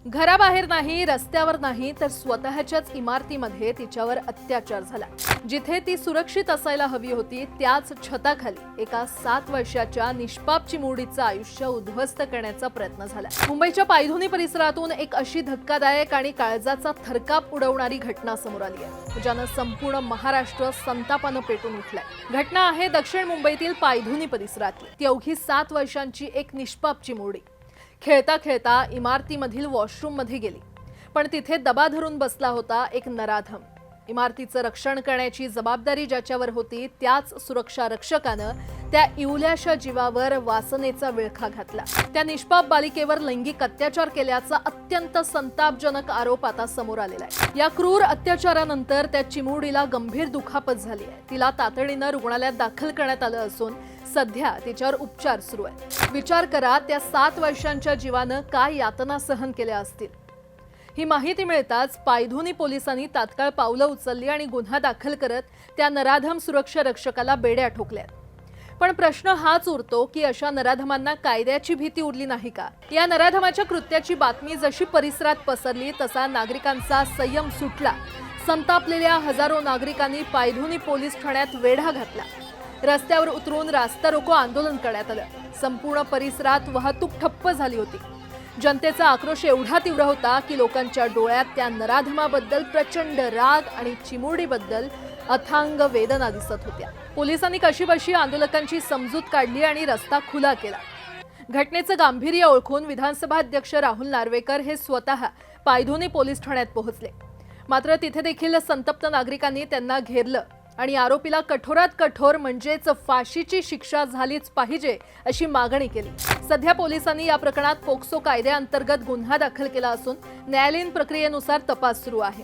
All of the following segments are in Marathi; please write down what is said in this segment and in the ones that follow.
घराबाहेर नाही, रस्त्यावर नाही, तर स्वतःच्याच इमारतीमध्ये तिच्यावर अत्याचार झाला। जिथे ती सुरक्षित असायला हवी होती त्याच छताखाली एका 7 वर्षाच्या निष्पाप चिमुरडीचं आयुष्य उद्ध्वस्त करण्याचा प्रयत्न झाला। मुंबईच्या पायधुनी परिसरातून एक अशी धक्कादायक आणि काळजाचा थरकाप उडवणारी घटना समोर आली आहे, ज्यानं संपूर्ण महाराष्ट्र संतापानं पेटून उठलाय। घटना आहे दक्षिण मुंबईतील पायधुनी परिसरातली। ती अवघी 7 वर्षांची एक निष्पाप चिमुरडी खेळता खेळता इमारतीमधील वॉशरूममध्ये गेली, पण तिथे दबा धरून बसला होता एक नराधम। इमारतीचं रक्षण करण्याची जबाबदारी ज्याच्यावर होती त्याच सुरक्षा रक्षकानं त्या इवल्याशा जीवावर वासनेचा विळखा घातला। त्या निष्पाप बालिकेवर लैंगिक अत्याचार केल्याचा अत्यंत संतापजनक आरोप आता समोर आलेला आहे। या क्रूर अत्याचारानंतर त्या चिमुरडीला गंभीर दुखापत झाली आहे। तिला तातडीनं रुग्णालयात दाखल करण्यात आलं असून सध्या तिच्यावर उपचार सुरू आहेत। विचार करा, त्या 7 वर्षांच्या जीवानं काय यातना सहन केल्या असतील। ही माहिती मिळताच पायधुनी पोलिसांनी तात्काळ पावलं उचलली आणि गुन्हा दाखल करत त्या नराधम सुरक्षा रक्षकाला बेड्या ठोकल्यात। पण प्रश्न हाच उरतो की अशा नराधमांना कायद्याची भीती उरली नाही का? या नराधमाच्या कृत्याची बातमी जशी परिसरात पसरली तसा नागरिकांचा संयम सुटला। संतापलेल्या हजारो नागरिकांनी पायधुनी पोलीस ठाण्यात वेढा घातला। रस्त्यावर उतरून रास्ता रोको आंदोलन करण्यात आलं। संपूर्ण परिसरात वाहतूक ठप्प झाली होती। जनतेचा आक्रोश एवढा तीव्र होता की लोकांच्या डोळ्यात त्या नराधमाबद्दल प्रचंड राग आणि चिमुरडीबद्दल अथांग वेदना दिसत होत्या। पोलिसांनी कशीबशी आंदोलकांची समजूत काढली आणि रस्ता खुला केला। घटनेचं गांभीर्य ओळखून विधानसभा अध्यक्ष राहुल नार्वेकर हे स्वतः पायधुनी पोलीस ठाण्यात पोहोचले। मात्र तिथे देखील संतप्त नागरिकांनी त्यांना घेरलं आणि आरोपीला कठोरात कठोर म्हणजेच फाशीची शिक्षा झालीच पाहिजे अशी मागणी केली। सध्या पोलिसांनी या प्रकरणात पोक्सो कायद्याअंतर्गत गुन्हा दाखल केला असून न्यायालयीन प्रक्रियेनुसार तपास सुरू आहे।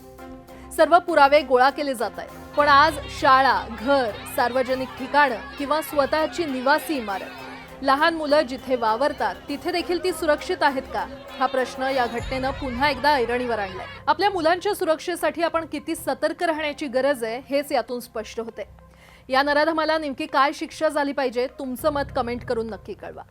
सर्व पुरावे गोळा केले जात आहेत। पण आज शाळा, घर, सार्वजनिक ठिकाणं किंवा स्वतःची निवासी इमारत, लहान मुलं जिथे वावरतात तिथे देखील ती सुरक्षित आहेत का? हा प्रश्न या घटनेनं पुन्हा एकदा ऐरणीवर आणलाय। आपल्या मुलांच्या सुरक्षेसाठी आपण किती सतर्क राहण्याची गरज आहे हेच यातून स्पष्ट होते। या नराधमाला नेमकी काय शिक्षा झाली पाहिजे? तुमचं मत कमेंट करून नक्की कळवा।